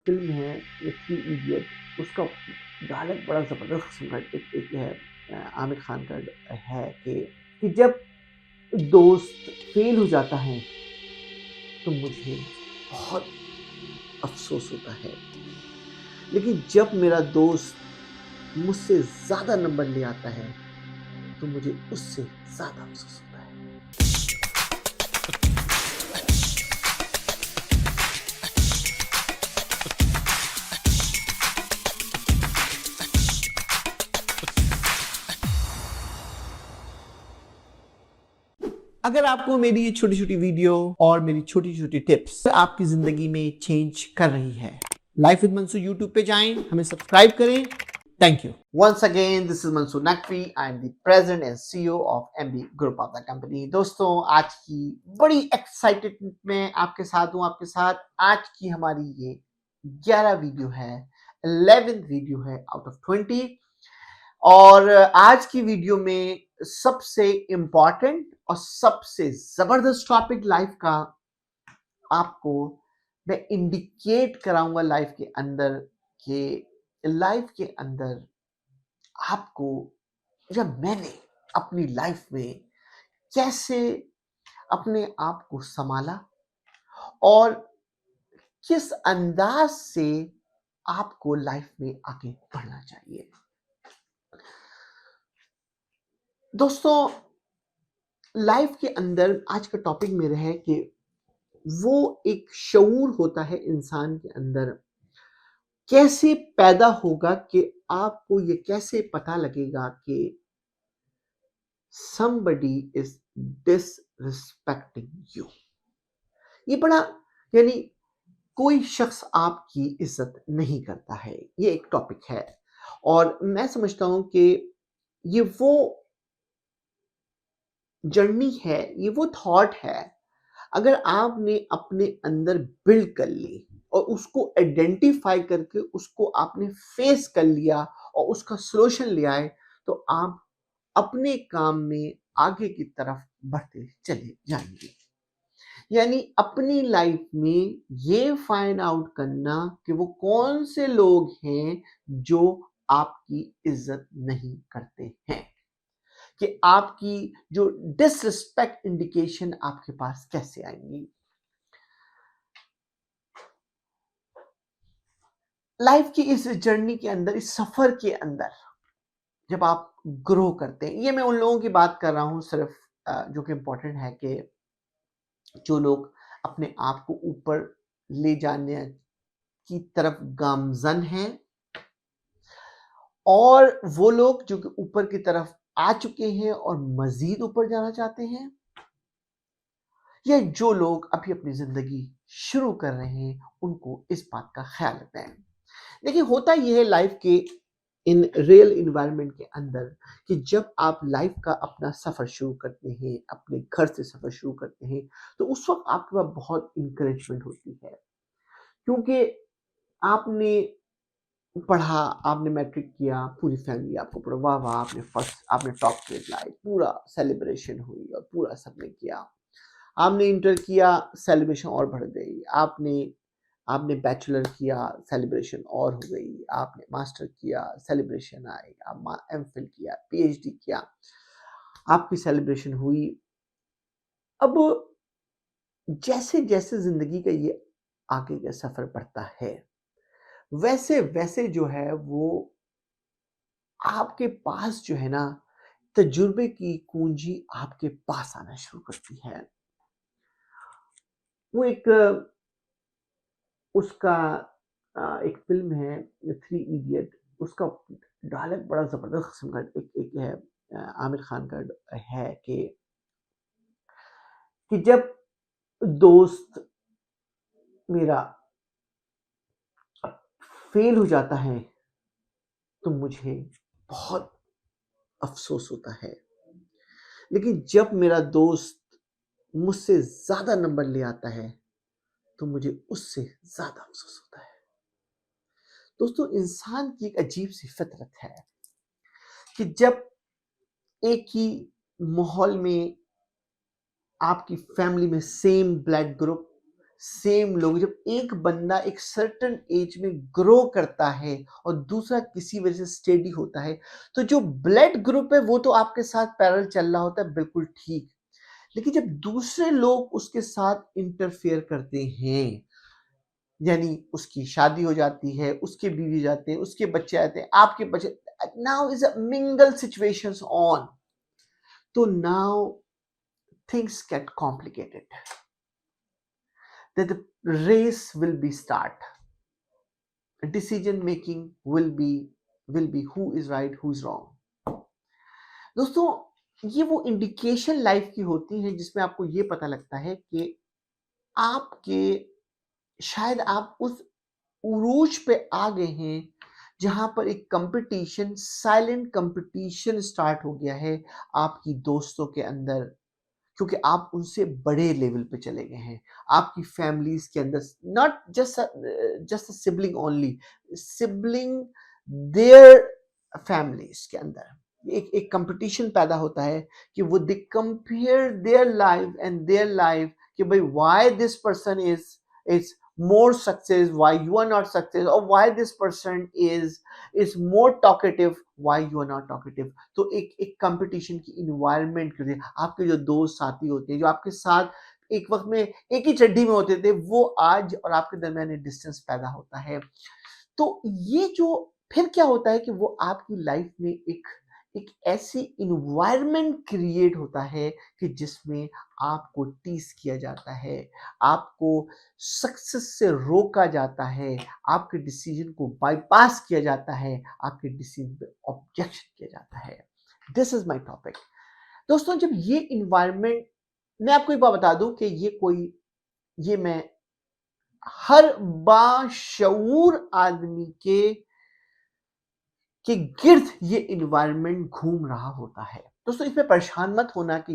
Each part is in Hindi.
फ़िल्म है ये थ्री इडियट। उसका डायलॉग बड़ा ज़बरदस्त किस्म का एक है, आमिर खान का है कि जब दोस्त फ़ेल हो जाता है तो मुझे बहुत अफ़सोस होता है, लेकिन जब मेरा दोस्त मुझसे ज़्यादा नंबर ले आता है तो मुझे उससे ज़्यादा अफ़सोस होता है। अगर आपको मेरी ये छोटी-छोटी वीडियो और मेरी छोटी-छोटी टिप्स आपकी ज़िंदगी में चेंज कर रही है, लाइफ विद मंसूर यूट्यूब पे जाएँ, हमें सब्सक्राइब करें। Thank you. Once again, this is Mansoor Naqvi. I am the president and CEO of MB Group of the company. दोस्तों, आज की बड़ी एक्साइटेड में आपके साथ हूँ, आपके साथ आज की हमारी ये 11 वीडियो है, 11th वीडियो है आउट ऑफ 20। और आज की वीडियो में सबसे इंपॉर्टेंट और सबसे जबरदस्त टॉपिक लाइफ का आपको मैं इंडिकेट कराऊंगा लाइफ के अंदर कि लाइफ के अंदर आपको या मैंने अपनी लाइफ में कैसे अपने आप को संभाला और किस अंदाज से आपको लाइफ में आगे बढ़ना चाहिए। दोस्तों, लाइफ के अंदर आज का टॉपिक मेरा है कि वो एक शऊर होता है इंसान के अंदर, कैसे पैदा होगा कि आपको ये कैसे पता लगेगा कि somebody is disrespecting you। ये बड़ा यानी कोई शख्स आपकी इज्जत नहीं करता है, ये एक टॉपिक है। और मैं समझता हूं कि ये वो जर्नी है, ये वो थॉट है, अगर आपने अपने अंदर बिल्ड कर ली और उसको आइडेंटिफाई करके उसको आपने फेस कर लिया और उसका सॉल्यूशन ले आए तो आप अपने काम में आगे की तरफ बढ़ते चले जाएंगे। यानी अपनी लाइफ में ये फाइंड आउट करना कि वो कौन से लोग हैं जो आपकी इज्जत नहीं करते हैं, कि आपकी जो डिसरिस्पेक्ट इंडिकेशन आपके पास कैसे आएंगी। लाइफ की इस जर्नी के अंदर, इस सफर के अंदर जब आप ग्रो करते हैं, ये मैं उन लोगों की बात कर रहा हूं सिर्फ जो कि इंपॉर्टेंट है कि जो लोग अपने आप को ऊपर ले जाने की तरफ गामजन हैं और वो लोग जो कि ऊपर की तरफ आ चुके हैं और मजीद ऊपर जाना चाहते हैं, या जो लोग अभी अपनी जिंदगी शुरू कर रहे हैं उनको इस बात का ख्याल रखना है। देखिए, होता यह है लाइफ के इन रियल इन्वायरमेंट के अंदर कि जब आप लाइफ का अपना सफर शुरू करते हैं, अपने घर से सफर शुरू करते हैं, तो उस वक्त आपके पास बहुत इंकरेजमेंट होती है, क्योंकि आपने पढ़ा, आपने मैट्रिक किया, पूरी फैमिली आपको पढ़ा, वाह वाह, आपने फर्स्ट, आपने टॉप ग्रेड लाई, पूरा सेलिब्रेशन हुई और पूरा सबने किया। आपने इंटर किया, सेलिब्रेशन और बढ़ गई। आपने आपने बैचलर किया, सेलिब्रेशन और हो गई। आपने मास्टर किया, सेलिब्रेशन आई। आप एमफिल किया, पीएचडी किया, आपकी सेलिब्रेशन हुई। अब जैसे जैसे जिंदगी का ये आगे का सफर बढ़ता है, वैसे वैसे जो है वो आपके पास जो है ना, तजुर्बे की कुंजी आपके पास आना शुरू करती है। वो एक उसका एक फ़िल्म है थ्री इडियट। उसका डायलॉग बड़ा ज़बरदस्त किस्म का एक है, आमिर खान का है कि जब दोस्त मेरा फ़ेल हो जाता है तो मुझे बहुत अफ़सोस होता है, लेकिन जब मेरा दोस्त मुझसे ज़्यादा नंबर ले आता है तो मुझे उससे ज़्यादा अफ़सोस होता है। दोस्तों, इंसान की एक अजीब-सी फ़ितरत है कि जब एक ही माहौल में आपकी फैमिली में सेम ब्लड ग्रुप, सेम लोग, जब एक बंदा एक सर्टेन एज में ग्रो करता है और दूसरा किसी वजह से स्टेडी होता है, तो जो ब्लड ग्रुप है वो तो आपके साथ पैरेलल चल रहा होता है, बिल्कुल ठीक। लेकिन जब दूसरे लोग उसके साथ इंटरफेयर करते हैं, यानी उसकी शादी हो जाती है, उसके बीवी जाते हैं, उसके बच्चे आते हैं, आपके बच्चे, now is a mingle situations on, तो now things get complicated, that the race will be start, decision making will be who is right, who is wrong. दोस्तों, ये वो इंडिकेशन लाइफ की होती है जिसमें आपको ये पता लगता है कि आपके शायद आप उस उरूज पे आ गए हैं जहां पर एक कंपटीशन, साइलेंट कंपटीशन स्टार्ट हो गया है आपकी दोस्तों के अंदर, क्योंकि आप उनसे बड़े लेवल पे चले गए हैं। आपकी फैमिलीज के अंदर, not just sibling only, sibling their families के अंदर एक कंपटीशन पैदा होता है कि वो they compare their life and their life, कि भाई why this person is more success, why you are not success, or why this person is more talkative, why you are not talkative. तो एक कंपटीशन की इन्वायरमेंट होती है। आपके जो दोस्त साथी होते हैं, जो आपके साथ एक वक्त में एक ही चड्डी में होते थे, वो आज और आपके दरमियान एक डिस्टेंस पैदा होता है। तो ये जो फिर क्या होता है कि वो आपकी लाइफ में एक एक ऐसी इन्वायरमेंट क्रिएट होता है कि जिसमें आपको टीज किया जाता है, आपको सक्सेस से रोका जाता है, आपके डिसीजन को बाईपास किया जाता है, आपके डिसीजन पे ऑब्जेक्शन किया जाता है। This is my topic. दोस्तों, जब ये इन्वायरमेंट, मैं आपको एक बात बता दूं कि ये मैं हर बाशऊर आदमी के गिर्द ये इन्वायरमेंट घूम रहा होता है। दोस्तों, इसमें परेशान मत होना कि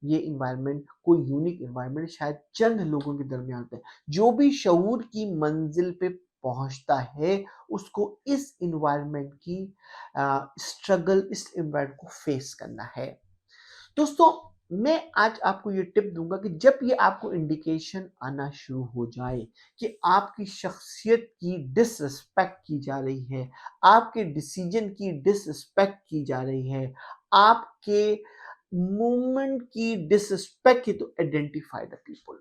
ये इन्वायरमेंट कोई यूनिक इन्वायरमेंट शायद चंद लोगों के दरमियान होता है। जो भी शऊर की मंजिल पे पहुंचता है, उसको इस इन्वायरमेंट की स्ट्रगल, इस इन्वायरमेंट को फेस करना है। दोस्तों, मैं आज आपको ये टिप दूंगा कि जब ये आपको इंडिकेशन आना शुरू हो जाए कि आपकी शख्सियत की डिसरिस्पेक्ट की जा रही है, आपके डिसीजन की डिसरिस्पेक्ट की जा रही है, आपके मूवमेंट की डिसरिस्पेक्ट की, तो आइडेंटिफाई द पीपल।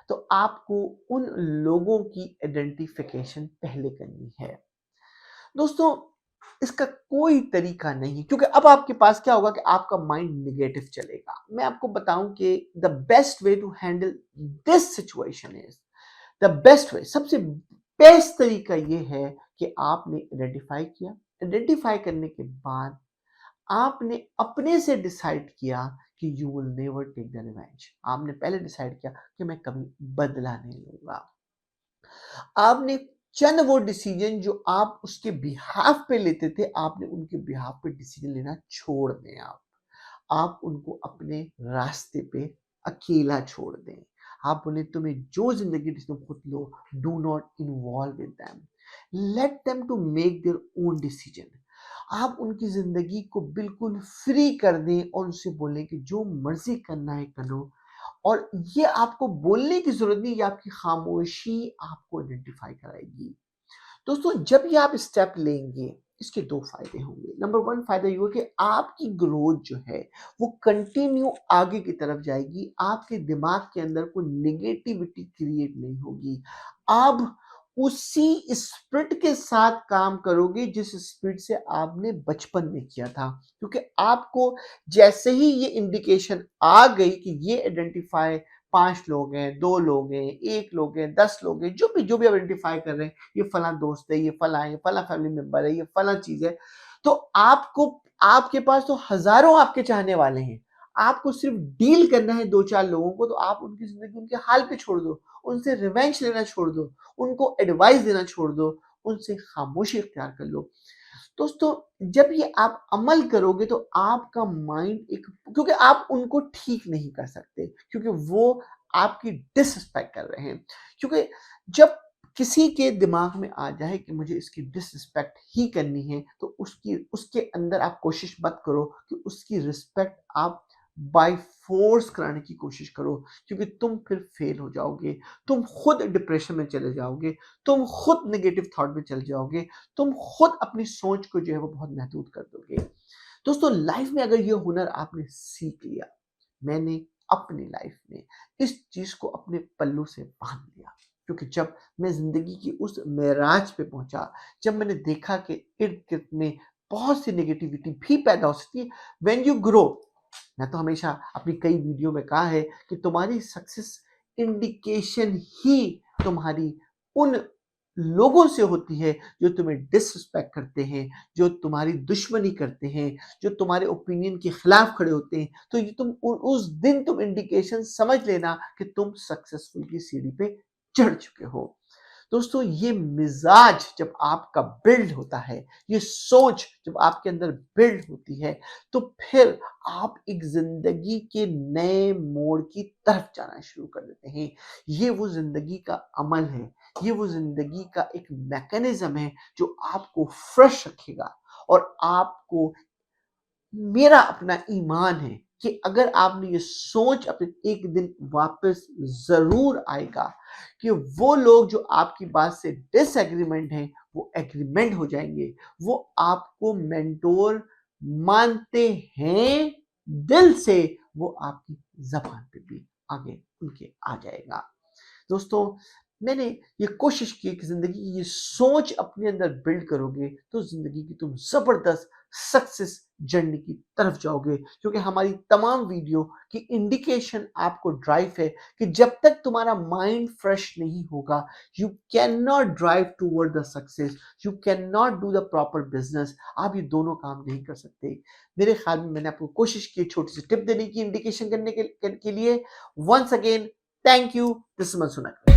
तो आपको उन लोगों की आइडेंटिफिकेशन पहले करनी है। दोस्तों, इसका कोई तरीका नहीं, क्योंकि अब आपके पास क्या होगा कि आपका माइंड नेगेटिव चलेगा। मैं आपको बताऊं कि the best way to handle this situation is, the best way, सबसे बेस्ट तरीका ये है कि आपने आइडेंटिफाई किया। आइडेंटिफाई करने के बाद आपने अपने से डिसाइड किया कि you will never take the revenge. आपने पहले डिसाइड किया कि मैं कभी बदला नहीं लूंगा। आपने चंद वो डिसीजन जो आप उसके बिहाफ पे लेते थे, आपने उनके बिहाफ पे डिसीजन लेना छोड़ दें। आप उनको अपने रास्ते पे अकेला छोड़ दें। आप बोले तुम्हें जो जिंदगी डिसीजन खुद लो, do not involve with them, let them to make their own decision. आप उनकी जिंदगी को बिल्कुल फ्री कर दें और उनसे बोलें कि जो मर्जी करना है करो। और ये आपको बोलने की जरूरत नहीं, ये आपकी खामोशी आपको आइडेंटिफाई कराएगी। दोस्तों, जब ये आप स्टेप लेंगे, इसके दो फायदे होंगे। नंबर वन फायदा ये होगा कि आपकी ग्रोथ जो है वो कंटिन्यू आगे की तरफ जाएगी। आपके दिमाग के अंदर कोई नेगेटिविटी क्रिएट नहीं होगी। आप उसी स्पिरिट के साथ काम करोगे जिस स्पिरिट से आपने बचपन में किया था, क्योंकि आपको जैसे ही ये इंडिकेशन आ गई कि ये आइडेंटिफाई 5 लोग हैं, 2 लोग हैं, 1 लोग हैं, 10 लोग हैं, जो भी आइडेंटिफाई कर रहे हैं, ये फला दोस्त है, ये फला है, फला फैमिली मेंबर है, ये फला चीज है, तो आपको, आपके पास तो हजारों आपके चाहने वाले हैं। आपको सिर्फ डील करना है 2-4 लोगों को, तो आप उनकी जिंदगी उनके हाल पे छोड़ दो, उनसे रिवेंज लेना छोड़ दो, उनको एडवाइस देना छोड़ दो, उनसे खामोशी इख्तियार कर लो। दोस्तों, जब ये आप अमल करोगे तो आपका माइंड एक, क्योंकि आप उनको ठीक नहीं कर सकते, क्योंकि वो आपकी डिसरिस्पेक्ट कर रहे हैं। क्योंकि जब किसी के दिमाग में आ जाए कि मुझे इसकी डिसरिस्पेक्ट ही करनी है, तो उसके अंदर आप कोशिश मत करो कि उसकी रिस्पेक्ट आप बाय फोर्स कराने की कोशिश करो, क्योंकि तुम फिर फेल हो जाओगे, तुम खुद डिप्रेशन में चले जाओगे, तुम खुद नेगेटिव थॉट में चले जाओगे, तुम खुद अपनी सोच को जो है वो बहुत महदूद कर दोगे। दोस्तों, लाइफ में अगर ये हुनर आपने सीख लिया, मैंने अपनी लाइफ में इस चीज को अपने पल्लू से बांध लिया, क्योंकि जब मैं जिंदगी की उस मेराज पे पहुंचा, जब मैंने देखा कि इर्द गिर्द में बहुत सी नेगेटिविटी भी पैदा हो सकती है। व्हेन यू ग्रो, मैं तो हमेशा अपनी कई वीडियो में कहा है कि तुम्हारी सक्सेस इंडिकेशन ही तुम्हारी उन लोगों से होती है जो तुम्हें डिसरिस्पेक्ट करते हैं, जो तुम्हारी दुश्मनी करते हैं, जो तुम्हारे ओपिनियन के खिलाफ खड़े होते हैं। तो ये तुम उस दिन तुम इंडिकेशन समझ लेना कि तुम सक्सेसफुल की सीढ़ी पे चढ़ चुके हो। दोस्तों, ये मिजाज जब आपका बिल्ड होता है, ये सोच जब आपके अंदर बिल्ड होती है, तो फिर आप एक जिंदगी के नए मोड़ की तरफ जाना शुरू कर देते हैं। ये वो जिंदगी का अमल है, ये वो जिंदगी का एक मैकेनिज्म है जो आपको फ्रेश रखेगा। और आपको, मेरा अपना ईमान है कि अगर आपने ये सोच अपने, एक दिन वापस जरूर आएगा कि वो लोग जो आपकी बात से डिसएग्रीमेंट हैं वो एग्रीमेंट हो जाएंगे, वो आपको मेंटोर मानते हैं दिल से, वो आपकी जबान पे भी आगे उनके आ जाएगा। दोस्तों, मैंने ये कोशिश की कि ज़िंदगी की ये सोच अपने अंदर बिल्ड करोगे तो ज़िंदगी की तुम ज़बरदस्त सक्सेस जर्नी की तरफ जाओगे, क्योंकि हमारी तमाम वीडियो की इंडिकेशन आपको ड्राइव है कि जब तक तुम्हारा माइंड फ्रेश नहीं होगा, you can not drive toward the success, you can not do the proper business. आप ये दोनों काम नहीं कर सकते। मेरे ख्याल में मैंने आपको कोशिश की छोटी सी टिप देने की, इंडिकेशन करने के लिए। Once again, thank you. This is Mansoor.